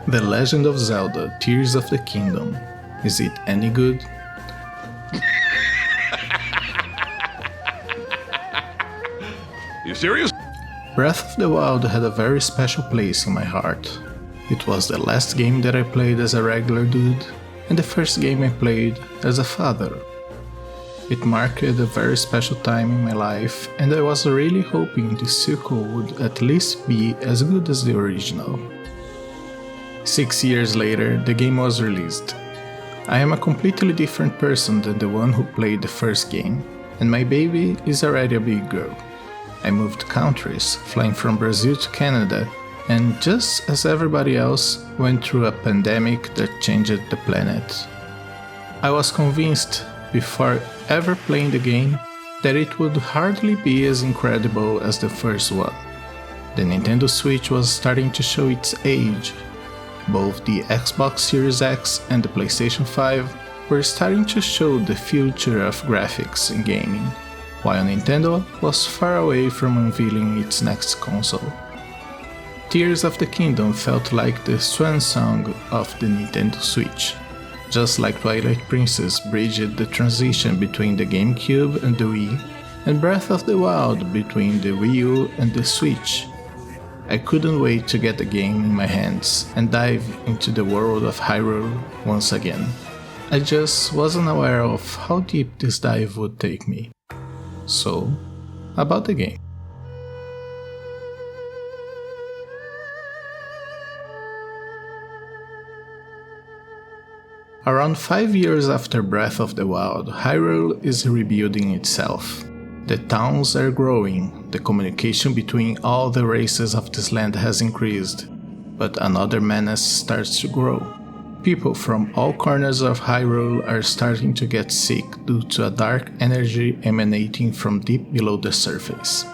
The Legend of Zelda, Tears of the Kingdom. Is it any good? You serious? Breath of the Wild had a very special place in my heart. It was the last game that I played as a regular dude, and the first game I played as a father. It marked a very special time in my life, and I was really hoping the sequel would at least be as good as the original. 6 years later, the game was released. I am a completely different person than the one who played the first game, and my baby is already a big girl. I moved countries, flying from Brazil to Canada, and just as everybody else, went through a pandemic that changed the planet. I was convinced, before ever playing the game, that it would hardly be as incredible as the first one. The Nintendo Switch was starting to show its age. Both the Xbox Series X and the PlayStation 5 were starting to show the future of graphics in gaming, while Nintendo was far away from unveiling its next console. Tears of the Kingdom felt like the swan song of the Nintendo Switch, just like Twilight Princess bridged the transition between the GameCube and the Wii, and Breath of the Wild between the Wii U and the Switch. I couldn't wait to get the game in my hands and dive into the world of Hyrule once again. I just wasn't aware of how deep this dive would take me. So, about the game. Around 5 years after Breath of the Wild, Hyrule is rebuilding itself. The towns are growing, the communication between all the races of this land has increased, but another menace starts to grow. People from all corners of Hyrule are starting to get sick due to a dark energy emanating from deep below the surface.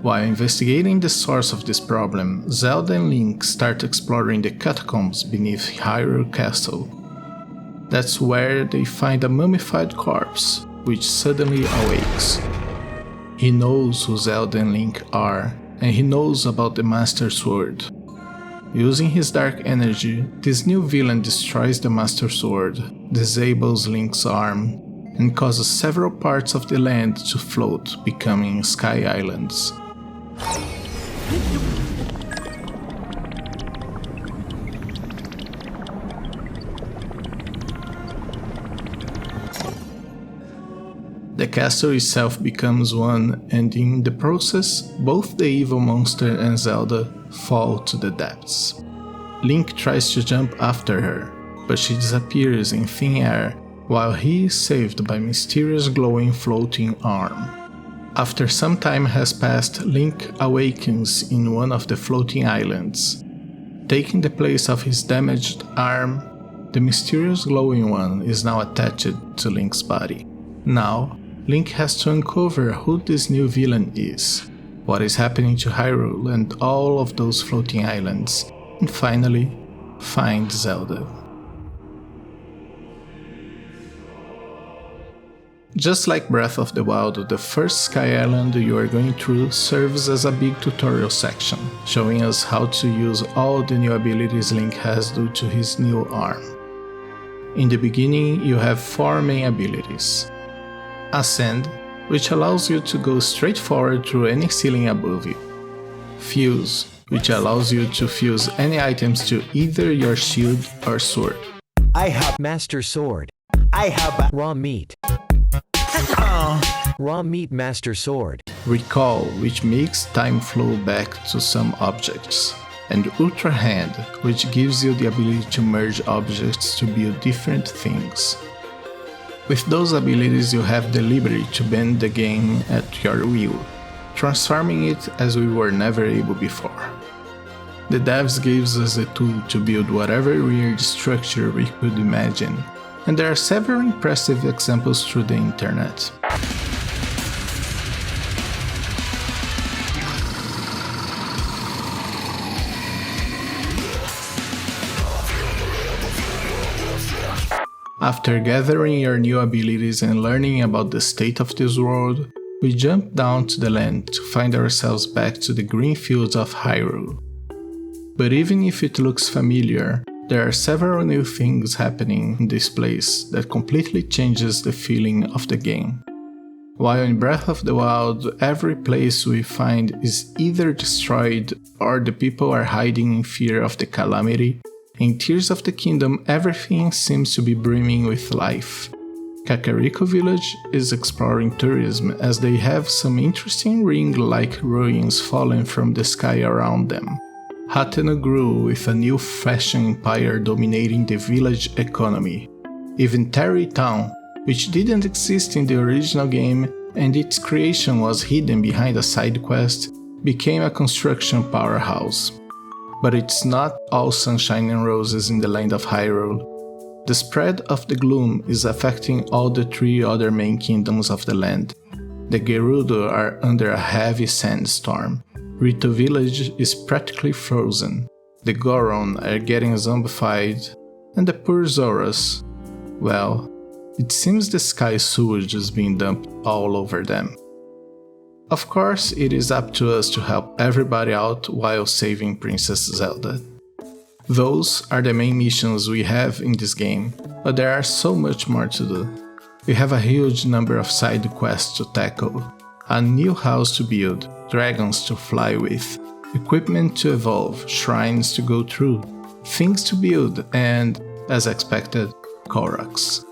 While investigating the source of this problem, Zelda and Link start exploring the catacombs beneath Hyrule Castle. That's where they find a mummified corpse, which suddenly awakes. He knows who Zelda and Link are, and he knows about the Master Sword. Using his dark energy, this new villain destroys the Master Sword, disables Link's arm, and causes several parts of the land to float, becoming sky islands. The castle itself becomes one, and in the process, both the evil monster and Zelda fall to the depths. Link tries to jump after her, but she disappears in thin air while he is saved by mysterious glowing floating arm. After some time has passed, Link awakens in one of the floating islands. Taking the place of his damaged arm, the mysterious glowing one is now attached to Link's body. Now, Link has to uncover who this new villain is, what is happening to Hyrule and all of those floating islands, and finally, find Zelda. Just like Breath of the Wild, the first Sky Island you are going through serves as a big tutorial section, showing us how to use all the new abilities Link has due to his new arm. In the beginning, you have 4 main abilities. Ascend, which allows you to go straight forward through any ceiling above you. Fuse, which allows you to fuse any items to either your shield or sword. I have Master Sword. I have Raw Meat. Raw Meat Master Sword. Recall, which makes time flow back to some objects. And Ultra Hand, which gives you the ability to merge objects to build different things. With those abilities, you have the liberty to bend the game at your will, transforming it as we were never able before. The devs gave us the tool to build whatever weird structure we could imagine, and there are several impressive examples through the internet. After gathering your new abilities and learning about the state of this world, we jump down to the land to find ourselves back to the green fields of Hyrule. But even if it looks familiar, there are several new things happening in this place that completely changes the feeling of the game. While in Breath of the Wild, every place we find is either destroyed or the people are hiding in fear of the calamity, in Tears of the Kingdom everything seems to be brimming with life. Kakariko Village is exploring tourism as they have some interesting ring-like ruins fallen from the sky around them. Hateno grew with a new fashion empire dominating the village economy. Even Terry Town, which didn't exist in the original game and its creation was hidden behind a side quest, became a construction powerhouse. But it's not all sunshine and roses in the land of Hyrule. The spread of the gloom is affecting all the 3 other main kingdoms of the land. The Gerudo are under a heavy sandstorm. Rito Village is practically frozen. The Goron are getting zombified. And the poor Zoras, well, it seems the sky sewage is being dumped all over them. Of course, it is up to us to help everybody out while saving Princess Zelda. Those are the main missions we have in this game, but there are so much more to do. We have a huge number of side quests to tackle, a new house to build, dragons to fly with, equipment to evolve, shrines to go through, things to build, and, as expected, Koroks.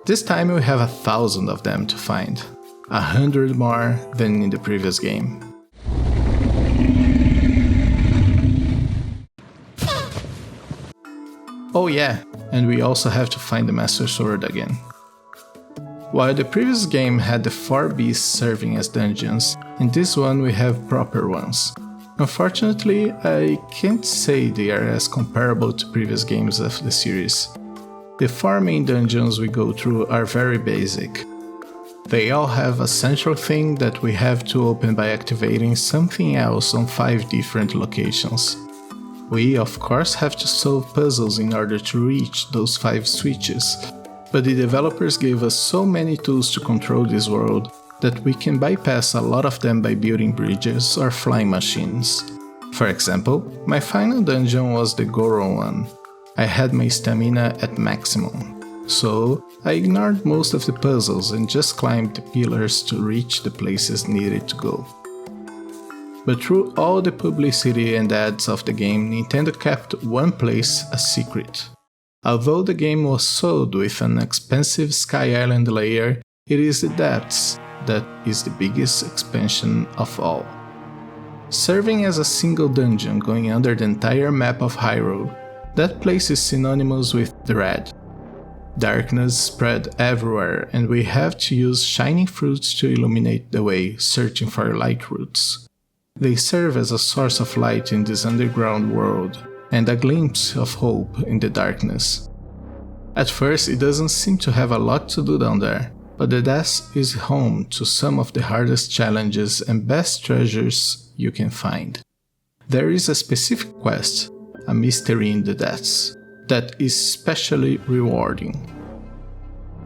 This time we have 1,000 of them to find, 100 more than in the previous game. Oh yeah, and we also have to find the Master Sword again. While the previous game had the 4 beasts serving as dungeons, in this one we have proper ones. Unfortunately, I can't say they are as comparable to previous games of the series. The 4 main dungeons we go through are very basic. They all have a central thing that we have to open by activating something else on 5 different locations. We of course have to solve puzzles in order to reach those 5 switches, but the developers gave us so many tools to control this world that we can bypass a lot of them by building bridges or flying machines. For example, my final dungeon was the Goron one. I had my stamina at maximum, so I ignored most of the puzzles and just climbed the pillars to reach the places needed to go. But through all the publicity and ads of the game, Nintendo kept one place a secret. Although the game was sold with an expensive Sky Island layer, it is the Depths that is the biggest expansion of all. Serving as a single dungeon going under the entire map of Hyrule, that place is synonymous with dread. Darkness spread everywhere and we have to use shining fruits to illuminate the way, searching for light roots. They serve as a source of light in this underground world, and a glimpse of hope in the darkness. At first it doesn't seem to have a lot to do down there, but the Depths is home to some of the hardest challenges and best treasures you can find. There is a specific quest, a mystery in the Depths, that is especially rewarding.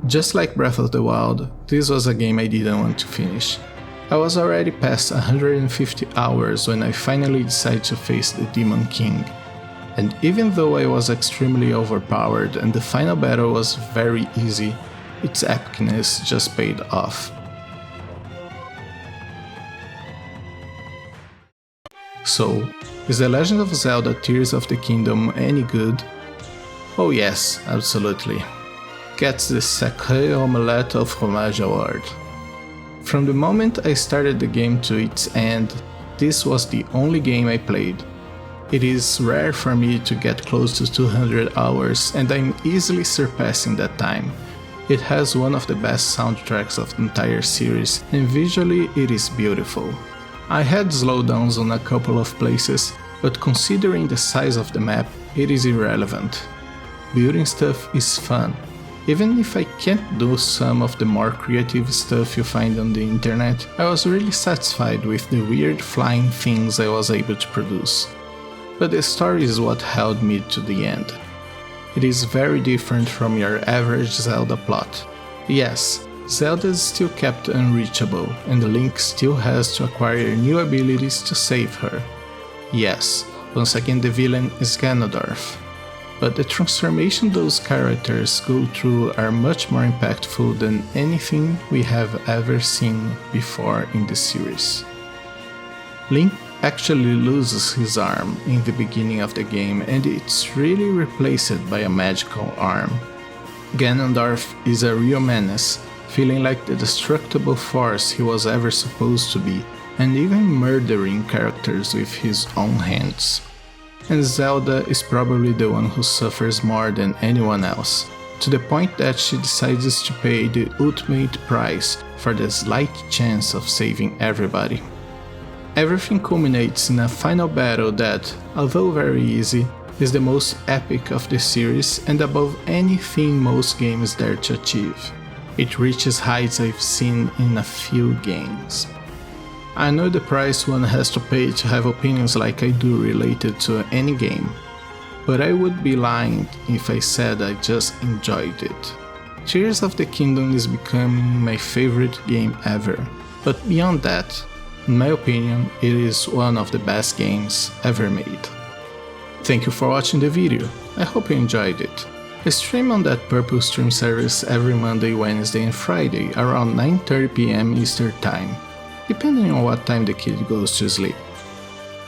Just like Breath of the Wild, this was a game I didn't want to finish. I was already past 150 hours when I finally decided to face the Demon King. And even though I was extremely overpowered and the final battle was very easy, its epicness just paid off. So, is The Legend of Zelda Tears of the Kingdom any good? Oh yes, absolutely. Gets the Sacré Omelette au Fromage award. From the moment I started the game to its end, this was the only game I played. It is rare for me to get close to 200 hours and I'm easily surpassing that time. It has one of the best soundtracks of the entire series and visually it is beautiful. I had slowdowns on a couple of places, but considering the size of the map, it is irrelevant. Building stuff is fun. Even if I can't do some of the more creative stuff you find on the internet, I was really satisfied with the weird flying things I was able to produce. But the story is what held me to the end. It is very different from your average Zelda plot. Yes, Zelda is still kept unreachable, and Link still has to acquire new abilities to save her. Yes, Once again, the villain is Ganondorf, but the transformation those characters go through are much more impactful than anything we have ever seen before in the series. Link actually loses his arm in the beginning of the game, and it's really replaced by a magical arm. Ganondorf is a real menace, feeling like the destructible force he was ever supposed to be, and even murdering characters with his own hands. And Zelda is probably the one who suffers more than anyone else, to the point that she decides to pay the ultimate price for the slight chance of saving everybody. Everything culminates in a final battle that, although very easy, is the most epic of the series and above anything most games dare to achieve. It reaches heights I've seen in a few games. I know the price one has to pay to have opinions like I do related to any game, but I would be lying if I said I just enjoyed it. Tears of the Kingdom is becoming my favorite game ever, but beyond that, in my opinion, it is one of the best games ever made. Thank you for watching the video, I hope you enjoyed it. I stream on that purple stream service every Monday, Wednesday and Friday around 9:30 PM Eastern Time, depending on what time the kid goes to sleep.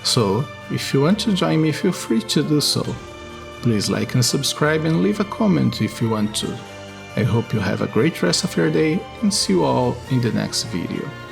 So, if you want to join me, feel free to do so. Please like and subscribe and leave a comment if you want to. I hope you have a great rest of your day and see you all in the next video.